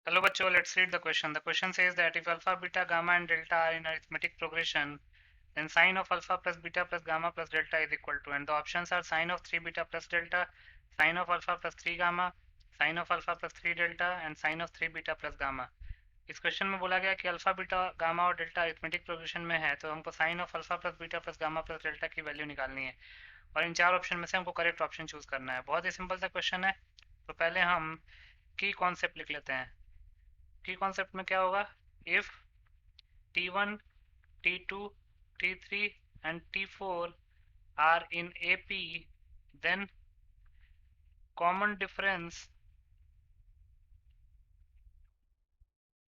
Hello बच्चों, let's read the question. The question says that if alpha, beta, gamma and delta are in arithmetic progression, then sine of alpha plus beta plus gamma plus delta is equal to, and the options are sine of 3 beta plus delta, sine of alpha plus 3 gamma, sine of alpha plus 3 delta and sine of 3 beta plus gamma. इस question में बोला गया कि alpha beta gamma और delta arithmetic progression में है, तो हमको sine of alpha plus beta plus gamma plus delta की वैल्यू निकालनी है और इन चार ऑप्शन में से हमको करेक्ट ऑप्शन चूज करना है। बहुत ही सिंपल सा क्वेश्चन है। तो पहले हम की कॉन्सेप्ट लिख लेते हैं। की कॉन्सेप्ट में क्या होगा, if t1 t2 t3 and t4 are in AP, then common difference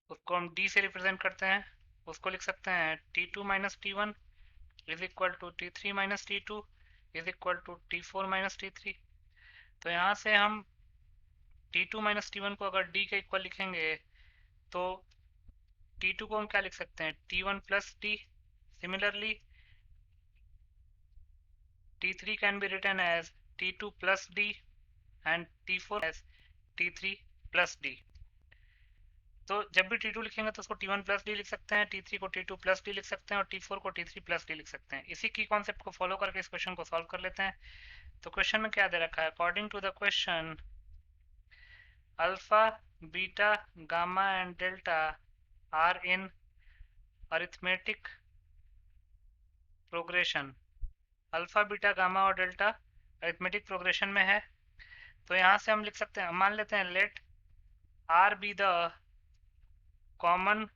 उसको हम d से रिप्रेजेंट करते हैं। उसको लिख सकते हैं t2 minus t1 is equal to t3 minus t2 is equal to t4 minus t3। तो यहाँ से हम t2 माइनस t1 को अगर d के इक्वल लिखेंगे तो t2 को हम क्या लिख सकते हैं, t1 plus d। Similarly t3 can be written as t2 plus d and t4 as t3 plus d। तो जब भी t2 लिखेंगे तो उसको t1 प्लस डी लिख सकते हैं, t3 को t2 प्लस डी लिख सकते हैं और t4 को t3 प्लस डी लिख सकते हैं। इसी की कॉन्सेप्ट को फॉलो करके इस क्वेश्चन को सॉल्व कर लेते हैं। तो क्वेश्चन में क्या दे रखा है, according to the question alpha beta gamma and delta are in arithmetic progression. Alpha beta gamma और डेल्टा अरिथमेटिक प्रोग्रेशन में है। तो यहाँ से हम लिख सकते हैं, मान लेते हैं let R be the common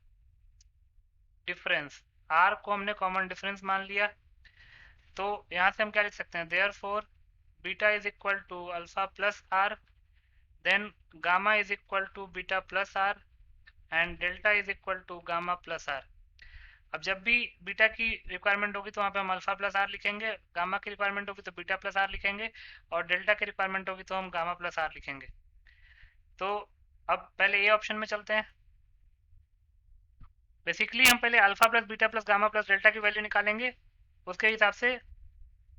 difference. R को हमने कॉमन डिफरेंस मान लिया। तो यहाँ से हम क्या लिख सकते हैं, therefore beta is equal to alpha plus R, then gamma is equal to beta plus R and delta is equal to gamma plus R. अब जब भी बीटा की रिक्वायरमेंट होगी तो वहाँ पे हम अल्फा प्लस आर लिखेंगे, गामा की रिक्वायरमेंट होगी तो बीटा प्लस आर लिखेंगे और डेल्टा की रिक्वायरमेंट होगी तो हम गामा प्लस आर लिखेंगे। तो अब पहले ए ऑप्शन में चलते हैं। बेसिकली हम पहले alpha plus beta plus gamma plus delta की वैल्यू निकालेंगे, उसके हिसाब से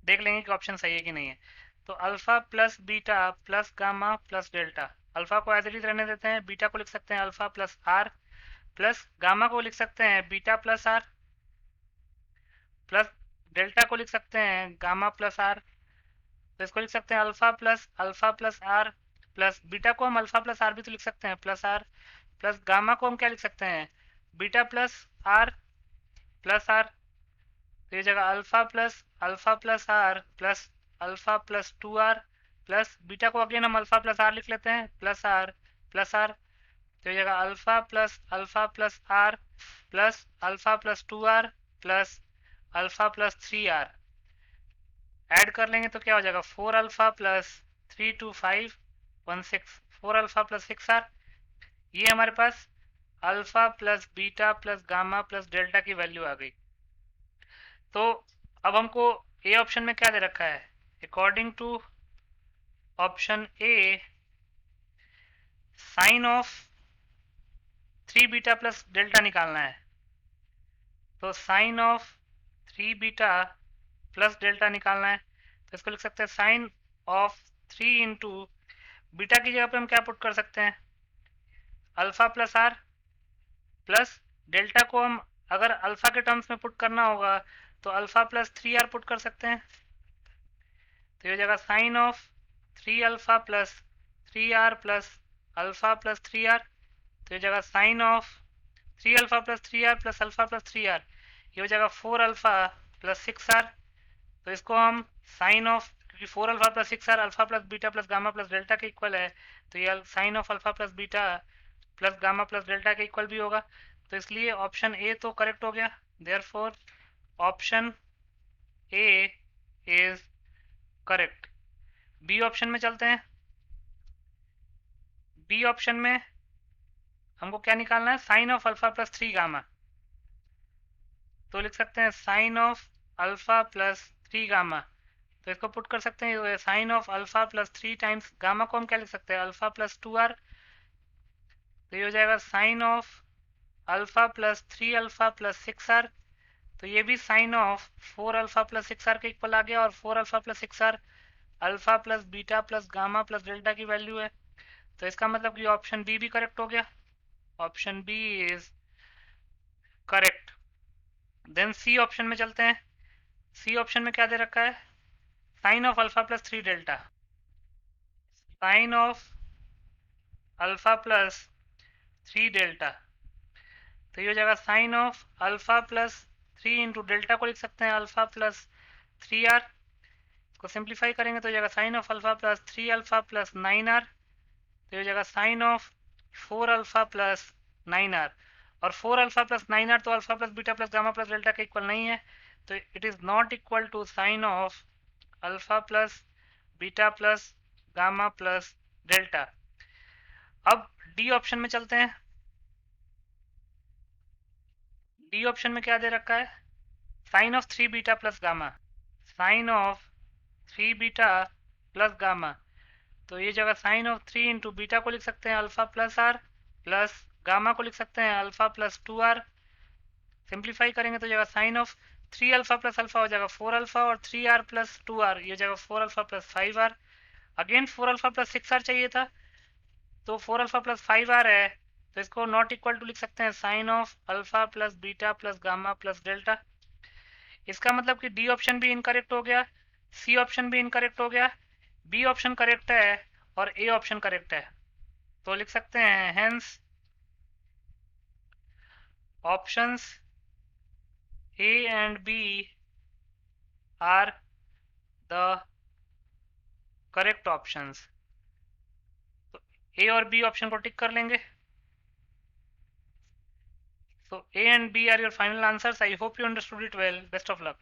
देख लेंगे कि ऑप्शन सही है कि नहीं है। तो alpha plus beta plus gamma plus delta, alpha को एज इट इज रहने देते हैं, बीटा को लिख सकते हैं alpha plus are, plus gamma को लिख सकते हैं beta plus are, plus delta को लिख सकते हैं गामा प्लस आर। तो इसको लिख सकते हैं alpha plus are, plus beta को हम अल्फा प्लस आर भी तो लिख सकते हैं प्लस आर, प्लस गामा को हम क्या लिख सकते हैं beta plus are plus R. तो ये जगह alpha plus are plus 2 R, plus beta को अगेन हम अल्फा प्लस आर लिख लेते हैं प्लस आर प्लस आर। तो ये जगह alpha plus are plus 2 R plus alpha plus 3 R. Add कर लेंगे तो क्या हो जाएगा, 4 alpha plus 3 2 5 1 6, 4 alpha plus 6 R. ये हमारे पास alpha plus beta plus gamma plus delta की वैल्यू आ गई। तो अब हमको ए ऑप्शन में क्या दे रखा है, according to option A sine of 3 beta plus delta निकालना है। तो sine of 3 beta plus delta निकालना है। तो इसको लिख सकते हैं साइन ऑफ 3 इंटू बीटा की जगह पे हम क्या पुट कर सकते हैं alpha plus are, plus delta को हम अगर अल्फा के टर्म्स में पुट करना होगा तो अल्फा प्लस 3 आर पुट कर सकते हैं। तो ये जगह sine of 3 alpha plus 3 R plus alpha plus 3 R. तो ये जगह sine of 3 alpha plus 3 R plus alpha plus 3 R, ये हो जाएगा 4 अल्फा प्लस 6 आर। तो इसको हम साइन ऑफ, क्योंकि 4 alpha plus 6 r alpha plus beta plus gamma plus delta के इक्वल है, तो ये sine of alpha plus beta plus gamma plus delta के इक्वल भी होगा। तो इसलिए ऑप्शन ए तो करेक्ट हो गया। Therefore option A is correct. B option में चलते हैं। बी ऑप्शन में हमको क्या निकालना है, sine of alpha plus 3 gamma. तो लिख सकते हैं sine of alpha plus 3 gamma. तो इसको पुट कर सकते हैं sine of alpha plus 3 times gamma को हम क्या लिख सकते हैं अल्फा प्लस 2 आर। तो ये हो जाएगा sine of alpha plus 3 alpha plus 6 r. तो ये भी sine of 4 alpha plus 6 r के इक्वल आ गया, और 4 alpha plus 6 r alpha plus beta plus gamma plus delta की वैल्यू है। तो इसका मतलब कि ऑप्शन बी भी करेक्ट हो गया। Option B is correct. Then C option में चलते हैं। सी ऑप्शन में क्या दे रखा है? Sine of alpha plus 3 delta. Sine of alpha plus 3 delta, तो ये हो जाएगा sine of alpha plus 3 into delta को लिख सकते हैं अल्फा प्लस 3 आर। इसको सिंप्लीफाई करेंगे तो हो जाएगा sine of alpha plus 3 alpha plus 9 r. तो ये हो जाएगा sine of 4 alpha plus 9 r. और 4 अल्फा प्लस 9 आर तो alpha plus beta plus gamma plus delta के इक्वल नहीं है, तो it is not equal to sine of alpha plus beta plus gamma plus delta. अब डी ऑप्शन में चलते हैं। डी ऑप्शन में क्या दे रखा है? Sine of 3 beta plus gamma. Sine of 3 beta plus gamma, तो ये जगह साइन ऑफ 3 इंटू बीटा को लिख सकते हैं alpha plus are, plus gamma को लिख सकते हैं अल्फा प्लस 2 आर। सिंप्लीफाई करेंगे तो जगह sine of 3 alpha plus alpha हो जाएगा 4 अल्फा, और 3 आर प्लस 2 आर ये जगह 4 alpha plus 5 r. Again 4 alpha plus 6 r चाहिए था, तो 4 अल्फा प्लस 5 आर है, तो इसको नॉट इक्वल टू लिख सकते हैं sine of alpha plus beta plus gamma plus delta. इसका मतलब कि डी ऑप्शन भी इनकरेक्ट हो गया, सी ऑप्शन भी इनकरेक्ट हो गया, बी ऑप्शन करेक्ट है और ए ऑप्शन करेक्ट है। तो लिख सकते हैं hence options A and B are the correct options. तो ए और बी ऑप्शन को टिक कर लेंगे। So A and B are your final answers. I hope you understood it well. Best of luck.